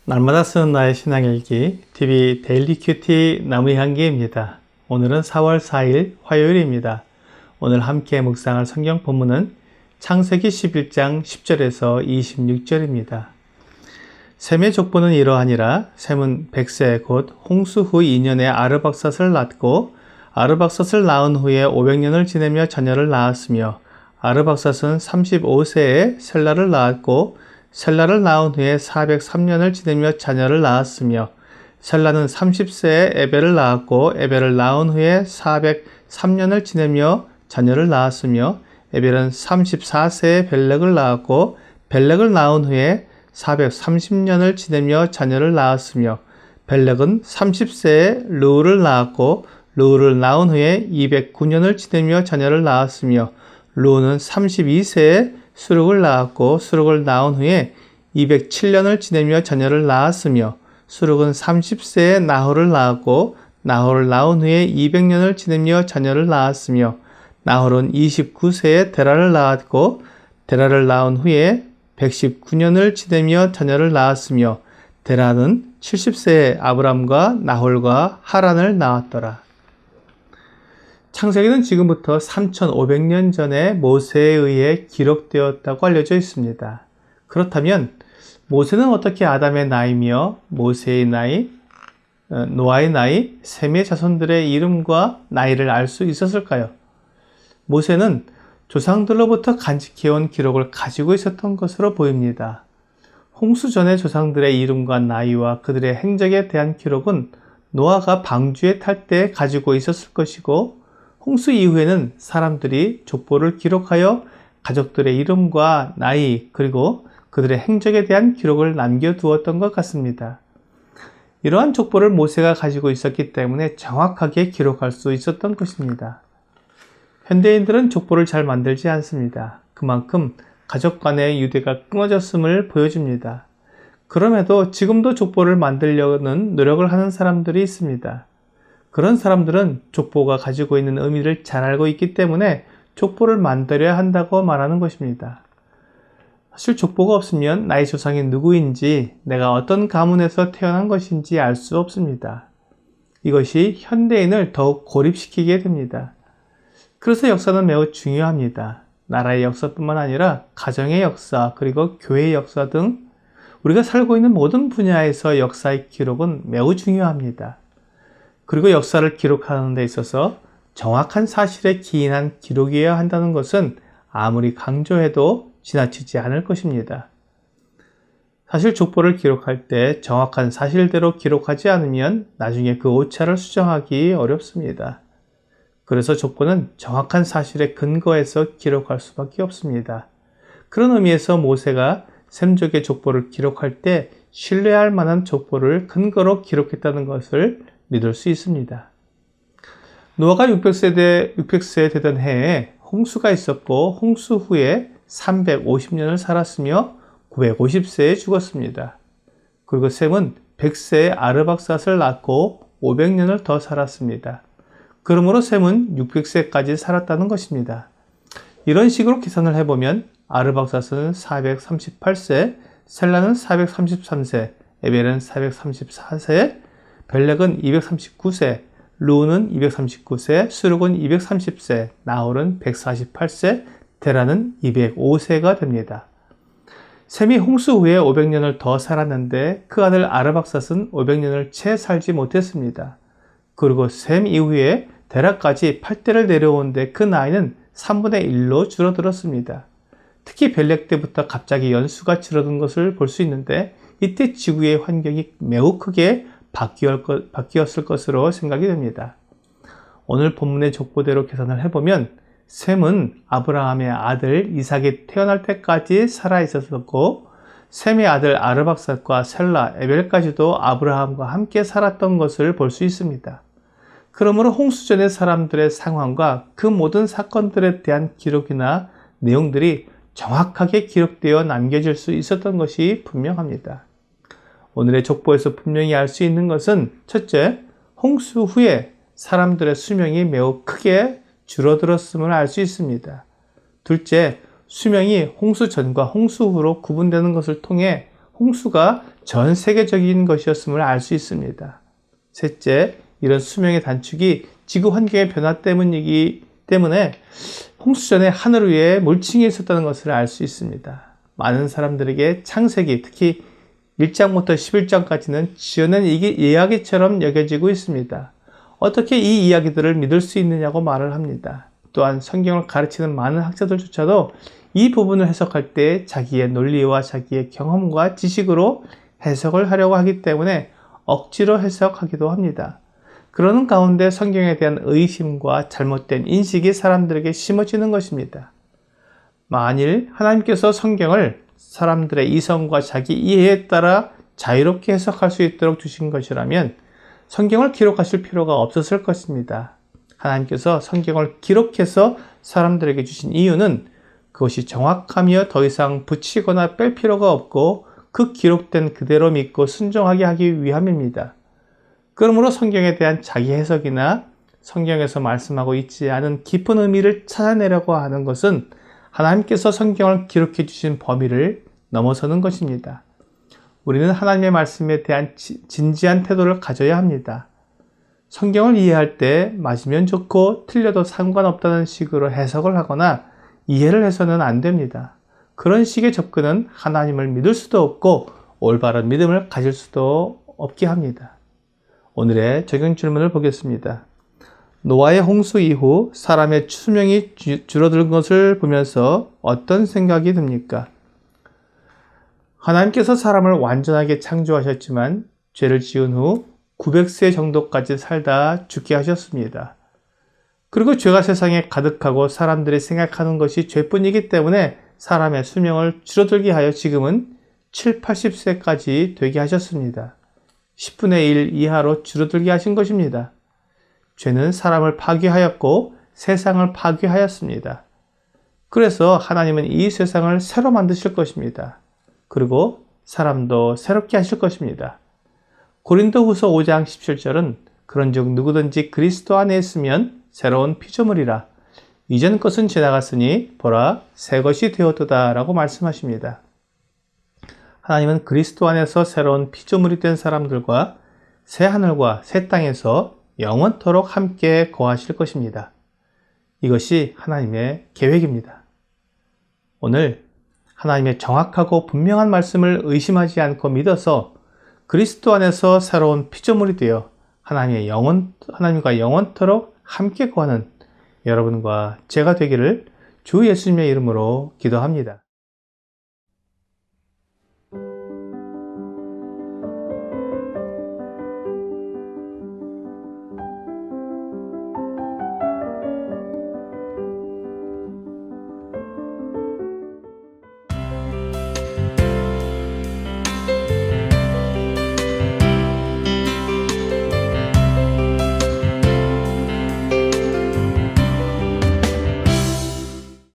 날마다 쓰는 나의 신앙일기 TV 데일리 큐티 나무향기입니다. 오늘은 4월 4일 화요일입니다. 오늘 함께 묵상할 성경 본문은 창세기 11장 10절에서 26절입니다. 셈의 족보는 이러하니라. 셈은 백세 곧 홍수 후 2년에 아르박삿을 낳고 아르박삿을 낳은 후에 500년을 지내며 자녀를 낳았으며 아르박삿은 35세에 셀라를 낳았고 셀라를 낳은 후에 403년을 지내며 자녀를 낳았으며 셀라는 30세에 에벨을 낳았고 에벨을 낳은 후에 403년을 지내며 자녀를 낳았으며 에벨은 34세에 벨렉을 낳았고 벨렉을 낳은 후에 430년을 지내며 자녀를 낳았으며 벨렉은 30세에 르우를 낳았고 르우를 낳은 후에 209년을 지내며 자녀를 낳았으며 르우는 32세에 수룩을 낳았고 수룩을 낳은 후에 207년을 지내며 자녀를 낳았으며 수룩은 30세에 나홀을 낳았고 나홀을 낳은 후에 200년을 지내며 자녀를 낳았으며 나홀은 29세에 데라를 낳았고 데라를 낳은 후에 119년을 지내며 자녀를 낳았으며 데라는 70세에 아브람과 나홀과 하란을 낳았더라. 창세기는 지금부터 3500년 전에 모세에 의해 기록되었다고 알려져 있습니다. 그렇다면 모세는 어떻게 아담의 나이며 모세의 나이, 노아의 나이, 셈의 자손들의 이름과 나이를 알 수 있었을까요? 모세는 조상들로부터 간직해온 기록을 가지고 있었던 것으로 보입니다. 홍수 전의 조상들의 이름과 나이와 그들의 행적에 대한 기록은 노아가 방주에 탈 때 가지고 있었을 것이고 홍수 이후에는 사람들이 족보를 기록하여 가족들의 이름과 나이 그리고 그들의 행적에 대한 기록을 남겨두었던 것 같습니다. 이러한 족보를 모세가 가지고 있었기 때문에 정확하게 기록할 수 있었던 것입니다. 현대인들은 족보를 잘 만들지 않습니다. 그만큼 가족 간의 유대가 끊어졌음을 보여줍니다. 그럼에도 지금도 족보를 만들려는 노력을 하는 사람들이 있습니다. 그런 사람들은 족보가 가지고 있는 의미를 잘 알고 있기 때문에 족보를 만들어야 한다고 말하는 것입니다. 사실 족보가 없으면 나의 조상이 누구인지 내가 어떤 가문에서 태어난 것인지 알 수 없습니다. 이것이 현대인을 더욱 고립시키게 됩니다. 그래서 역사는 매우 중요합니다. 나라의 역사뿐만 아니라 가정의 역사 그리고 교회의 역사 등 우리가 살고 있는 모든 분야에서 역사의 기록은 매우 중요합니다. 그리고 역사를 기록하는 데 있어서 정확한 사실에 기인한 기록이어야 한다는 것은 아무리 강조해도 지나치지 않을 것입니다. 사실 족보를 기록할 때 정확한 사실대로 기록하지 않으면 나중에 그 오차를 수정하기 어렵습니다. 그래서 족보는 정확한 사실에 근거해서 기록할 수밖에 없습니다. 그런 의미에서 모세가 셈족의 족보를 기록할 때 신뢰할 만한 족보를 근거로 기록했다는 것을 믿을 수 있습니다. 노아가 600세 되던 해에 홍수가 있었고 홍수 후에 350년을 살았으며 950세에 죽었습니다. 그리고 셈은 100세에 아르박삿을 낳고 500년을 더 살았습니다. 그러므로 셈은 600세까지 살았다는 것입니다. 이런 식으로 계산을 해보면 아르박삿은 438세, 셀라는 433세, 에벨은 434세, 벨렉은 239세, 르우는 239세, 수룩은 230세, 나홀은 148세, 데라는 205세가 됩니다. 셈이 홍수 후에 500년을 더 살았는데 그 아들 아르박삿은 500년을 채 살지 못했습니다. 그리고 셈 이후에 데라까지 8대를 내려오는데 그 나이는 3분의 1로 줄어들었습니다. 특히 벨렉 때부터 갑자기 연수가 줄어든 것을 볼 수 있는데 이때 지구의 환경이 매우 크게 바뀌었을 것으로 생각이 됩니다. 오늘 본문의 족보대로 계산을 해보면 셈은 아브라함의 아들 이삭이 태어날 때까지 살아 있었고 셈의 아들 아르박삿과 셀라, 에벨까지도 아브라함과 함께 살았던 것을 볼 수 있습니다. 그러므로 홍수전의 사람들의 상황과 그 모든 사건들에 대한 기록이나 내용들이 정확하게 기록되어 남겨질 수 있었던 것이 분명합니다. 오늘의 족보에서 분명히 알 수 있는 것은 첫째, 홍수 후에 사람들의 수명이 매우 크게 줄어들었음을 알 수 있습니다. 둘째, 수명이 홍수 전과 홍수 후로 구분되는 것을 통해 홍수가 전 세계적인 것이었음을 알 수 있습니다. 셋째, 이런 수명의 단축이 지구 환경의 변화 때문이기 때문에 홍수전에 하늘 위에 물층이 있었다는 것을 알 수 있습니다. 많은 사람들에게 창세기, 특히 1장부터 11장까지는 지어낸 이야기처럼 여겨지고 있습니다. 어떻게 이 이야기들을 믿을 수 있느냐고 말을 합니다. 또한 성경을 가르치는 많은 학자들조차도 이 부분을 해석할 때 자기의 논리와 자기의 경험과 지식으로 해석을 하려고 하기 때문에 억지로 해석하기도 합니다. 그러는 가운데 성경에 대한 의심과 잘못된 인식이 사람들에게 심어지는 것입니다. 만일 하나님께서 성경을 사람들의 이성과 자기 이해에 따라 자유롭게 해석할 수 있도록 주신 것이라면 성경을 기록하실 필요가 없었을 것입니다. 하나님께서 성경을 기록해서 사람들에게 주신 이유는 그것이 정확하며 더 이상 붙이거나 뺄 필요가 없고 그 기록된 그대로 믿고 순종하게 하기 위함입니다. 그러므로 성경에 대한 자기 해석이나 성경에서 말씀하고 있지 않은 깊은 의미를 찾아내려고 하는 것은 하나님께서 성경을 기록해 주신 범위를 넘어서는 것입니다. 우리는 하나님의 말씀에 대한 진지한 태도를 가져야 합니다. 성경을 이해할 때 맞으면 좋고 틀려도 상관없다는 식으로 해석을 하거나 이해를 해서는 안 됩니다. 그런 식의 접근은 하나님을 믿을 수도 없고 올바른 믿음을 가질 수도 없게 합니다. 오늘의 적용 질문을 보겠습니다. 노아의 홍수 이후 사람의 수명이 줄어든 것을 보면서 어떤 생각이 듭니까? 하나님께서 사람을 완전하게 창조하셨지만 죄를 지은 후 900세 정도까지 살다 죽게 하셨습니다. 그리고 죄가 세상에 가득하고 사람들이 생각하는 것이 죄뿐이기 때문에 사람의 수명을 줄어들게 하여 지금은 7, 80세까지 되게 하셨습니다. 10분의 1 이하로 줄어들게 하신 것입니다. 죄는 사람을 파괴하였고 세상을 파괴하였습니다. 그래서 하나님은 이 세상을 새로 만드실 것입니다. 그리고 사람도 새롭게 하실 것입니다. 고린도후서 5장 17절은 그런즉 누구든지 그리스도 안에 있으면 새로운 피조물이라 이전 것은 지나갔으니 보라 새 것이 되었도다 라고 말씀하십니다. 하나님은 그리스도 안에서 새로운 피조물이 된 사람들과 새 하늘과 새 땅에서 영원토록 함께 거하실 것입니다. 이것이 하나님의 계획입니다. 오늘 하나님의 정확하고 분명한 말씀을 의심하지 않고 믿어서 그리스도 안에서 새로운 피조물이 되어 하나님과 영원토록 함께 거하는 여러분과 제가 되기를 주 예수님의 이름으로 기도합니다.